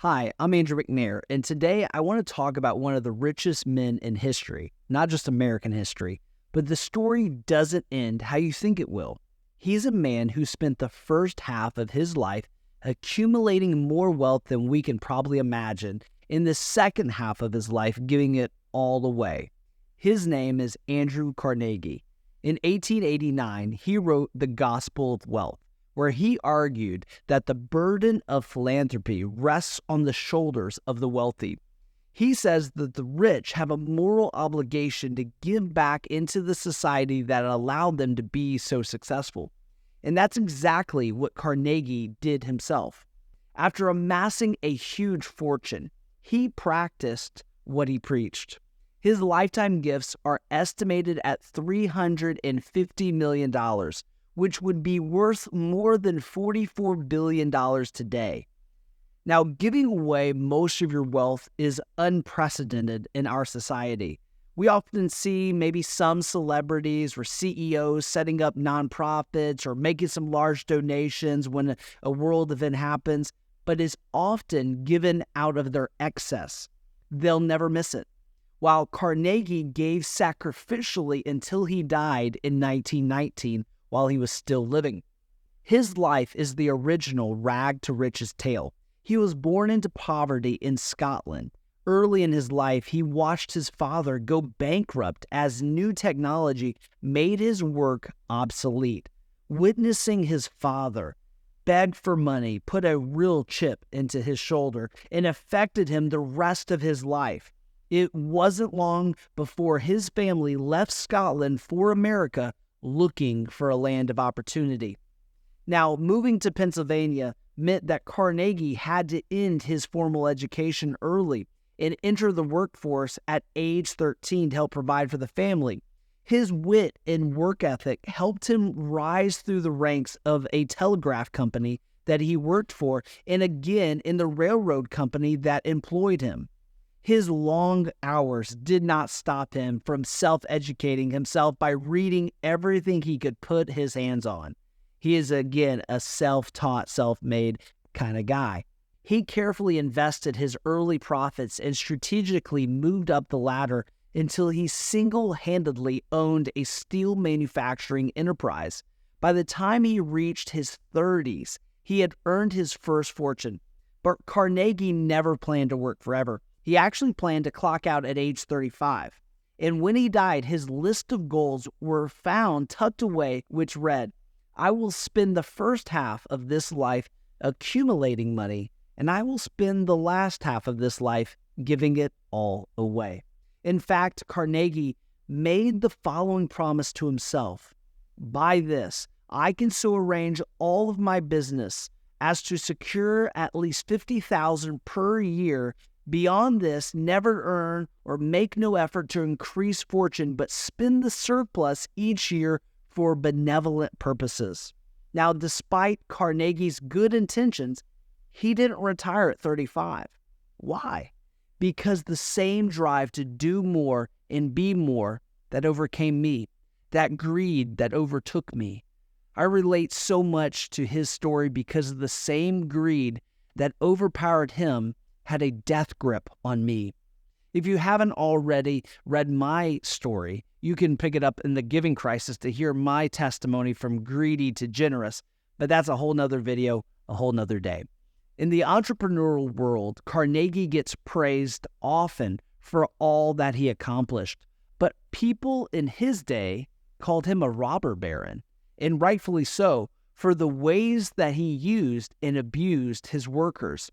Hi, I'm Andrew McNair, and today I want to talk about one of the richest men in history, not just American history, but the story doesn't end how you think it will. He's a man who spent the first half of his life accumulating more wealth than we can probably imagine, in the second half of his life giving it all away. His name is Andrew Carnegie. In 1889, he wrote The Gospel of Wealth, where he argued that the burden of philanthropy rests on the shoulders of the wealthy. He says that the rich have a moral obligation to give back into the society that allowed them to be so successful. And that's exactly what Carnegie did himself. After amassing a huge fortune, he practiced what he preached. His lifetime gifts are estimated at $350 million, which would be worth more than $44 billion today. Now, giving away most of your wealth is unprecedented in our society. We often see maybe some celebrities or CEOs setting up nonprofits or making some large donations when a world event happens, but is often given out of their excess. They'll never miss it. While Carnegie gave sacrificially until he died in 1919, while he was still living. His life is the original rag to riches tale. He was born into poverty in Scotland. Early in his life, he watched his father go bankrupt as new technology made his work obsolete. Witnessing his father beg for money put a real chip into his shoulder and affected him the rest of his life. It wasn't long before his family left Scotland for America, looking for a land of opportunity. Now, moving to Pennsylvania meant that Carnegie had to end his formal education early and enter the workforce at age 13 to help provide for the family. His wit and work ethic helped him rise through the ranks of a telegraph company that he worked for, and again in the railroad company that employed him. His long hours did not stop him from self-educating himself by reading everything he could put his hands on. He is, again, a self-taught, self-made kind of guy. He carefully invested his early profits and strategically moved up the ladder until he single-handedly owned a steel manufacturing enterprise. By the time he reached his 30s, he had earned his first fortune. But Carnegie never planned to work forever. He actually planned to clock out at age 35. And when he died, his list of goals were found tucked away, which read, "I will spend the first half of this life accumulating money, and I will spend the last half of this life giving it all away." In fact, Carnegie made the following promise to himself: "By this, I can so arrange all of my business as to secure at least $50,000 per year. Beyond this, never earn or make no effort to increase fortune, but spend the surplus each year for benevolent purposes." Now, despite Carnegie's good intentions, he didn't retire at 35. Why? Because the same drive to do more and be more that overcame me, that greed that overtook me. I relate so much to his story because of the same greed that overpowered him had a death grip on me. If you haven't already read my story, you can pick it up in The Giving Crisis to hear my testimony from greedy to generous, but that's a whole nother video, a whole nother day. In the entrepreneurial world, Carnegie gets praised often for all that he accomplished, but people in his day called him a robber baron, and rightfully so, for the ways that he used and abused his workers.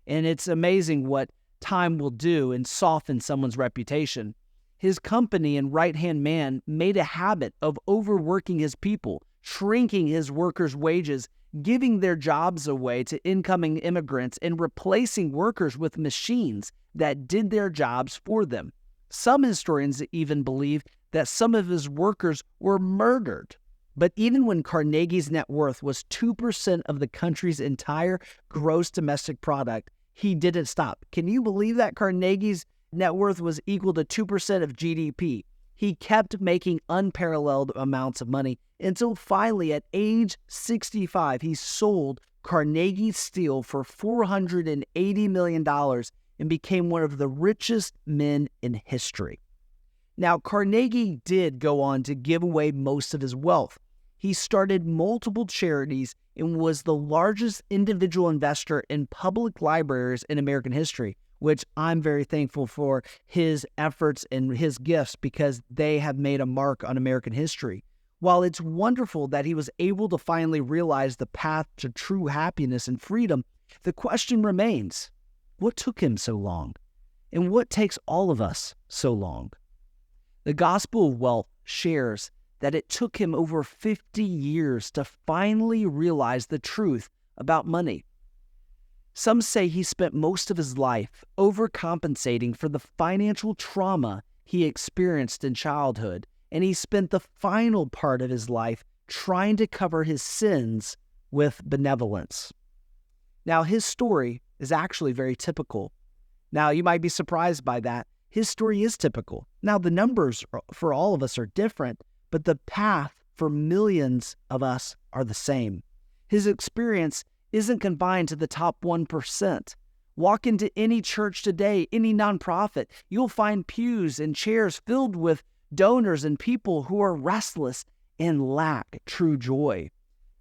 And it's amazing what time will do and soften someone's reputation. His company and right-hand man made a habit of overworking his people, shrinking his workers' wages, giving their jobs away to incoming immigrants, and replacing workers with machines that did their jobs for them. Some historians even believe that some of his workers were murdered. But even when Carnegie's net worth was 2% of the country's entire gross domestic product, he didn't stop. Can you believe that Carnegie's net worth was equal to 2% of GDP? He kept making unparalleled amounts of money until finally at age 65, he sold Carnegie Steel for $480 million and became one of the richest men in history. Now, Carnegie did go on to give away most of his wealth. He started multiple charities and was the largest individual investor in public libraries in American history, which I'm very thankful for his efforts and his gifts because they have made a mark on American history. While it's wonderful that he was able to finally realize the path to true happiness and freedom, the question remains, what took him so long? And what takes all of us so long? The Gospel of Wealth shares that it took him over 50 years to finally realize the truth about money. Some say he spent most of his life overcompensating for the financial trauma he experienced in childhood, and he spent the final part of his life trying to cover his sins with benevolence. Now, his story is actually very typical. Now, you might be surprised by that. His story is typical. Now, the numbers for all of us are different, but the path for millions of us are the same. His experience isn't confined to the top 1%. Walk into any church today, any nonprofit, you'll find pews and chairs filled with donors and people who are restless and lack true joy.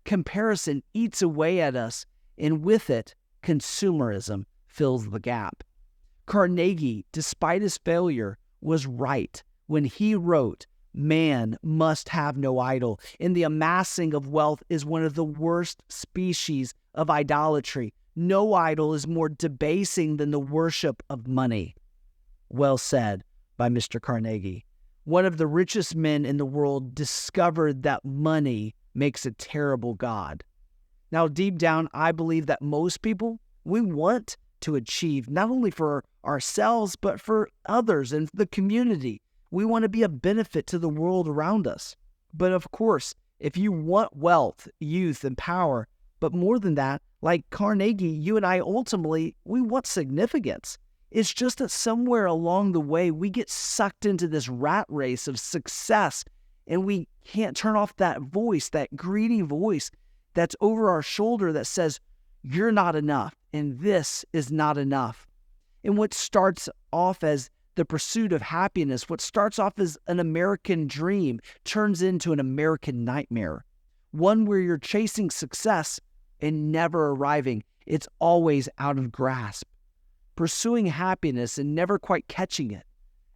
Comparison eats away at us, and with it, consumerism fills the gap. Carnegie, despite his failure, was right when he wrote, "Man must have no idol, and the amassing of wealth is one of the worst species of idolatry. No idol is more debasing than the worship of money." Well said by Mr. Carnegie. One of the richest men in the world discovered that money makes a terrible god. Now, deep down, I believe that most people, we want to achieve not only for ourselves, but for others and the community. We want to be a benefit to the world around us. But of course, if you want wealth, youth, and power, but more than that, like Carnegie, you and I ultimately, we want significance. It's just that somewhere along the way, we get sucked into this rat race of success, and we can't turn off that voice, that greedy voice that's over our shoulder that says, "You're not enough, and this is not enough." And what starts off as the pursuit of happiness, what starts off as an American dream, turns into an American nightmare. One where you're chasing success and never arriving. It's always out of grasp. Pursuing happiness and never quite catching it.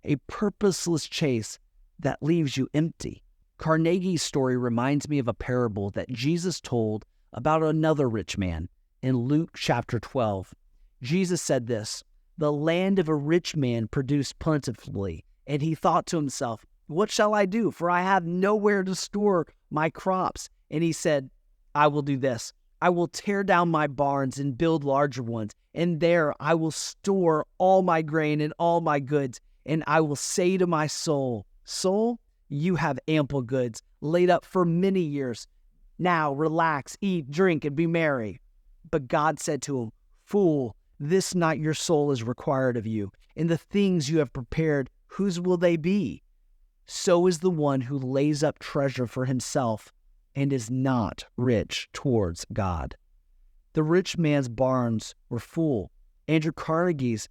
A purposeless chase that leaves you empty. Carnegie's story reminds me of a parable that Jesus told about another rich man in Luke chapter 12. Jesus said this, "The land of a rich man produced plentifully, and he thought to himself, 'What shall I do? For I have nowhere to store my crops.' And he said, 'I will do this. I will tear down my barns and build larger ones, and there I will store all my grain and all my goods. And I will say to my soul, Soul, you have ample goods laid up for many years. Now relax, eat, drink, and be merry.' But God said to him, 'Fool, this night your soul is required of you, and the things you have prepared, whose will they be? So is the one who lays up treasure for himself and is not rich towards God.'" The rich man's barns were full. Andrew Carnegie's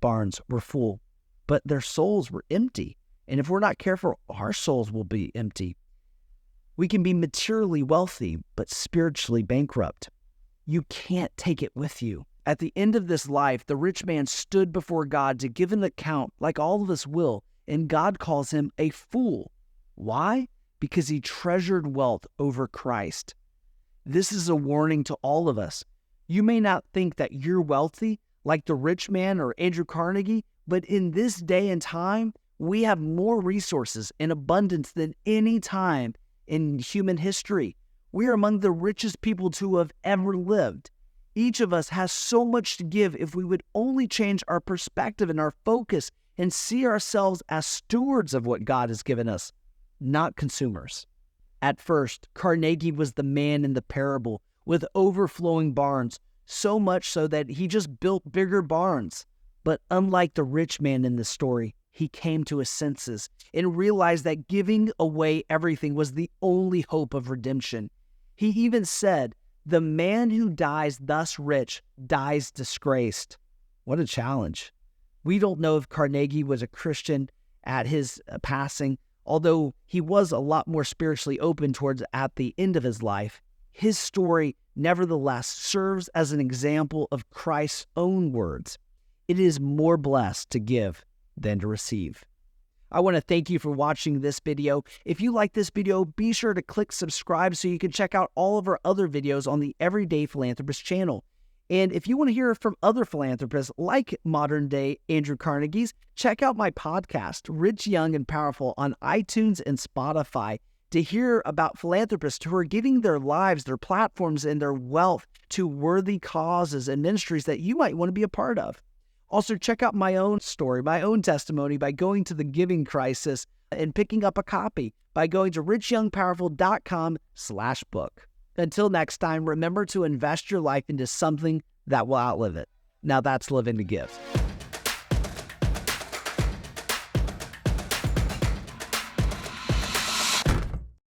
barns were full, but their souls were empty. And if we're not careful, our souls will be empty. We can be materially wealthy, but spiritually bankrupt. You can't take it with you. At the end of this life, the rich man stood before God to give an account like all of us will, and God calls him a fool. Why? Because he treasured wealth over Christ. This is a warning to all of us. You may not think that you're wealthy like the rich man or Andrew Carnegie, but in this day and time, we have more resources in abundance than any time in human history. We are among the richest people to have ever lived. Each of us has so much to give if we would only change our perspective and our focus and see ourselves as stewards of what God has given us, not consumers. At first, Carnegie was the man in the parable with overflowing barns, so much so that he just built bigger barns. But unlike the rich man in the story, he came to his senses and realized that giving away everything was the only hope of redemption. He even said The man who dies thus rich dies disgraced. What a challenge. We don't know if Carnegie was a Christian at his passing, although he was a lot more spiritually open towards at the end of his life. His story, nevertheless, serves as an example of Christ's own words. It is more blessed to give than to receive. I want to thank you for watching this video. If you like this video, be sure to click subscribe so you can check out all of our other videos on the Everyday Philanthropist channel. And if you want to hear from other philanthropists like modern-day Andrew Carnegie's, check out my podcast, Rich, Young, and Powerful, on iTunes and Spotify to hear about philanthropists who are giving their lives, their platforms, and their wealth to worthy causes and ministries that you might want to be a part of. Also, check out my own story, my own testimony by going to the Giving Crisis and picking up a copy by going to richyoungpowerful.com/book. Until next time, remember to invest your life into something that will outlive it. Now that's living to give.